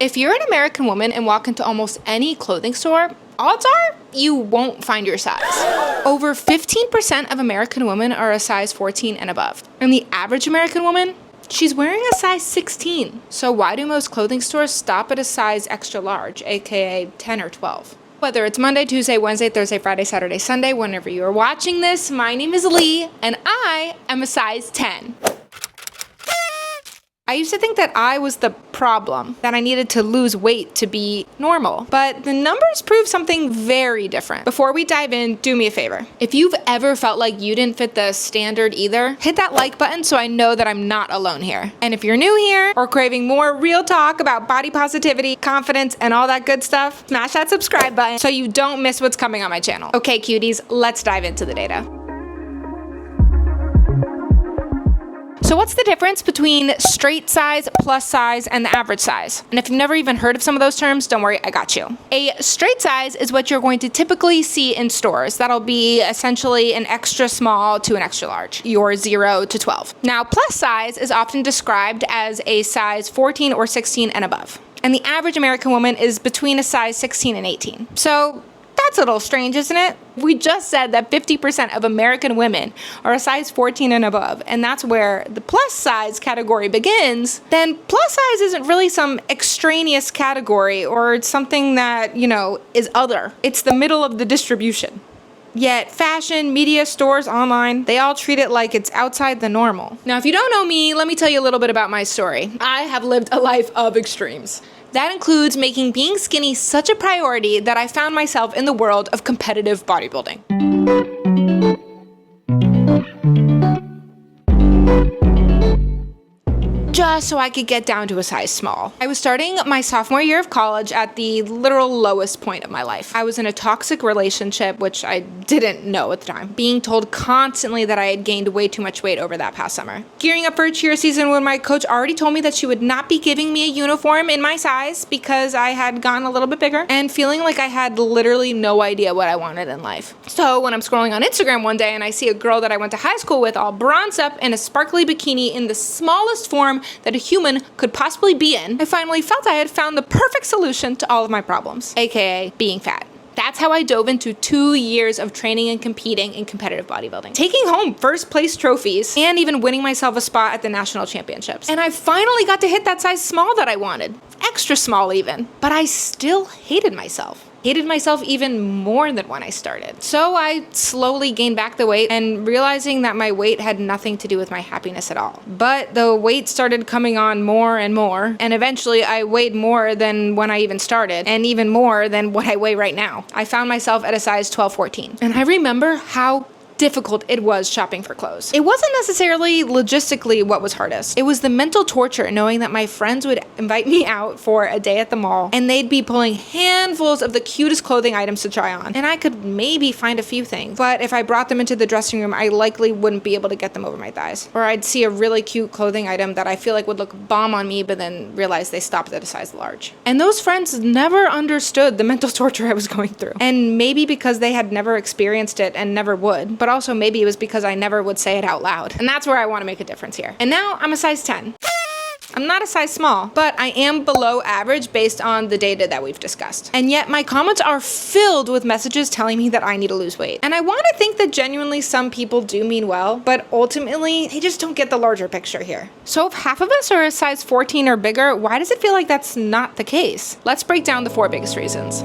If you're an American woman and walk into almost any clothing store, odds are you won't find your size. Over 15% of American women are a size 14 and above. And the average American woman, she's wearing a size 16. So why do most clothing stores stop at a size extra large, aka 10 or 12? Whether it's Monday, Tuesday, Wednesday, Thursday, Friday, Saturday, Sunday, whenever you are watching this, my name is Lee, and I am a size 10. I used to think that I was the problem, that I needed to lose weight to be normal, but the numbers prove something very different. Before we dive in, do me a favor. If you've ever felt like you didn't fit the standard either, hit that like button so I know that I'm not alone here. And if you're new here or craving more real talk about body positivity, confidence, and all that good stuff, smash that subscribe button so you don't miss what's coming on my channel. Okay, cuties, let's dive into the data. So what's the difference between straight size, plus size, and the average size? And if you've never even heard of some of those terms, don't worry, I got you. A straight size is what you're going to typically see in stores. That'll be essentially an extra small to an extra large, your 0 to 12. Now, plus size is often described as a size 14 or 16 and above. And the average American woman is between a size 16 and 18. So that's a little strange, isn't it? We just said that 50% of American women are a size 14 and above, and that's where the plus size category begins. Then plus size isn't really some extraneous category or something that, is other. It's the middle of the distribution. Yet fashion, media, stores, online, they all treat it like it's outside the normal. Now, if you don't know me, let me tell you a little bit about my story. I have lived a life of extremes. That includes making being skinny such a priority that I found myself in the world of competitive bodybuilding. Just so I could get down to a size small. I was starting my sophomore year of college at the literal lowest point of my life. I was in a toxic relationship, which I didn't know at the time, being told constantly that I had gained way too much weight over that past summer. Gearing up for a cheer season when my coach already told me that she would not be giving me a uniform in my size because I had gotten a little bit bigger, and feeling like I had literally no idea what I wanted in life. So when I'm scrolling on Instagram one day and I see a girl that I went to high school with all bronzed up in a sparkly bikini in the smallest form that a human could possibly be in, I finally felt I had found the perfect solution to all of my problems, aka being fat. That's how I dove into 2 years of training and competing in competitive bodybuilding, taking home first place trophies and even winning myself a spot at the national championships. And I finally got to hit that size small that I wanted, extra small even, but I still hated myself. Hated myself even more than when I started. So I slowly gained back the weight and realizing that my weight had nothing to do with my happiness at all. But the weight started coming on more and more, and eventually I weighed more than when I even started, and even more than what I weigh right now. I found myself at a size 12-14. And I remember how difficult it was shopping for clothes. It wasn't necessarily logistically what was hardest. It was the mental torture knowing that my friends would invite me out for a day at the mall and they'd be pulling handfuls of the cutest clothing items to try on. And I could maybe find a few things, but if I brought them into the dressing room, I likely wouldn't be able to get them over my thighs. Or I'd see a really cute clothing item that I feel like would look bomb on me, but then realize they stopped at a size large. And those friends never understood the mental torture I was going through. And maybe because they had never experienced it and never would, but also maybe it was because I never would say it out loud. And that's where I want to make a difference here. And now I'm a size 10. I'm not a size small, but I am below average based on the data that we've discussed. And yet my comments are filled with messages telling me that I need to lose weight. And I want to think that genuinely some people do mean well, but ultimately they just don't get the larger picture here. So if half of us are a size 14 or bigger, why does it feel like that's not the case? Let's break down the 4 biggest reasons.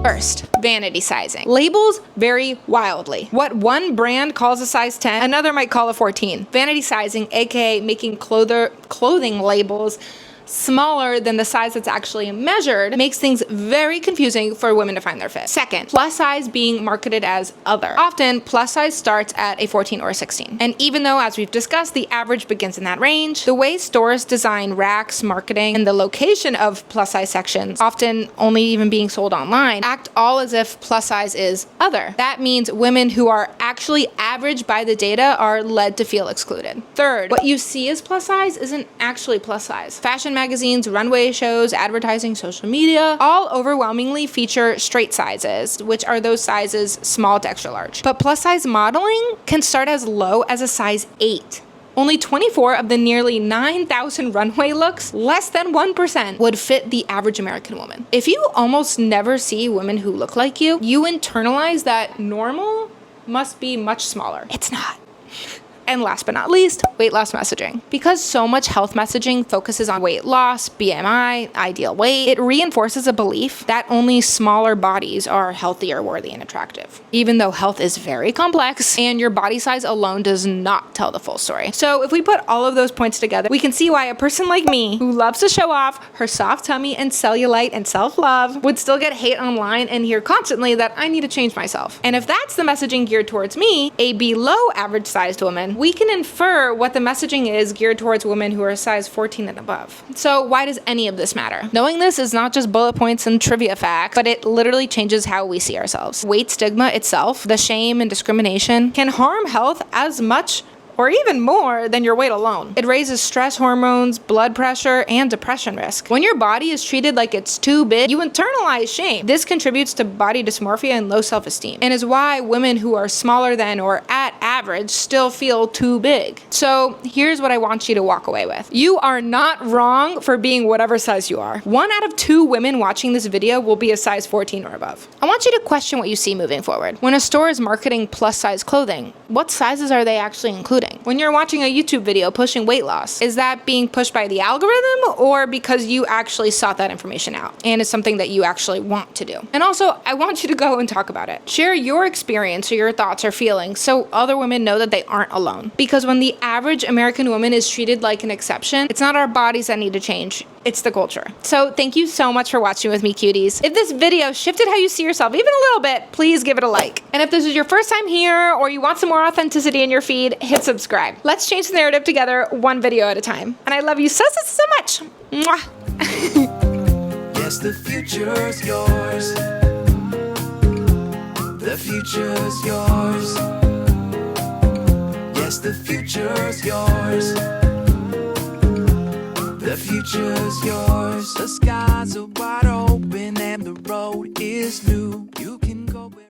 First, vanity sizing. Labels vary wildly. What one brand calls a size 10, another might call a 14. Vanity sizing, aka making clothing labels smaller than the size that's actually measured, makes things very confusing for women to find their fit. Second, plus size being marketed as other. Often, plus size starts at a 14 or a 16. And even though, as we've discussed, the average begins in that range, the way stores design racks, marketing, and the location of plus size sections, often only even being sold online, act all as if plus size is other. That means women who are actually average by the data are led to feel excluded. Third, what you see as plus size isn't actually plus size. Fashion magazines, runway shows, advertising, social media, all overwhelmingly feature straight sizes, which are those sizes small to extra large. But plus size modeling can start as low as a size 8. Only 24 of the nearly 9,000 runway looks, less than 1%, would fit the average American woman. If you almost never see women who look like you internalize that normal must be much smaller. It's not. And last but not least, weight loss messaging. Because so much health messaging focuses on weight loss, BMI, ideal weight, it reinforces a belief that only smaller bodies are healthier, worthy, and attractive. Even though health is very complex and your body size alone does not tell the full story. So if we put all of those points together, we can see why a person like me, who loves to show off her soft tummy and cellulite and self-love, would still get hate online and hear constantly that I need to change myself. And if that's the messaging geared towards me, a below average sized woman, we can infer what the messaging is geared towards women who are size 14 and above. So why does any of this matter? Knowing this is not just bullet points and trivia facts, but it literally changes how we see ourselves. Weight stigma itself, the shame and discrimination, can harm health as much or even more than your weight alone. It raises stress hormones, blood pressure, and depression risk. When your body is treated like it's too big, you internalize shame. This contributes to body dysmorphia and low self-esteem, and is why women who are smaller than or at average still feel too big. So here's what I want you to walk away with. You are not wrong for being whatever size you are. 1 out of 2 women watching this video will be a size 14 or above. I want you to question what you see moving forward. When a store is marketing plus size clothing, what sizes are they actually including? When you're watching a YouTube video pushing weight loss, is that being pushed by the algorithm or because you actually sought that information out and it's something that you actually want to do? And also, I want you to go and talk about it. Share your experience or your thoughts or feelings so other women know that they aren't alone. Because when the average American woman is treated like an exception, it's not our bodies that need to change, it's the culture. So thank you so much for watching with me, cuties. If this video shifted how you see yourself even a little bit, please give it a like. And if this is your first time here or you want some more authenticity in your feed, hit subscribe. Let's change the narrative together, one video at a time. And I love you so much. Mwah. Yes, the future's yours. The future's yours. Yes, the future's yours. The future's yours. The skies are wide.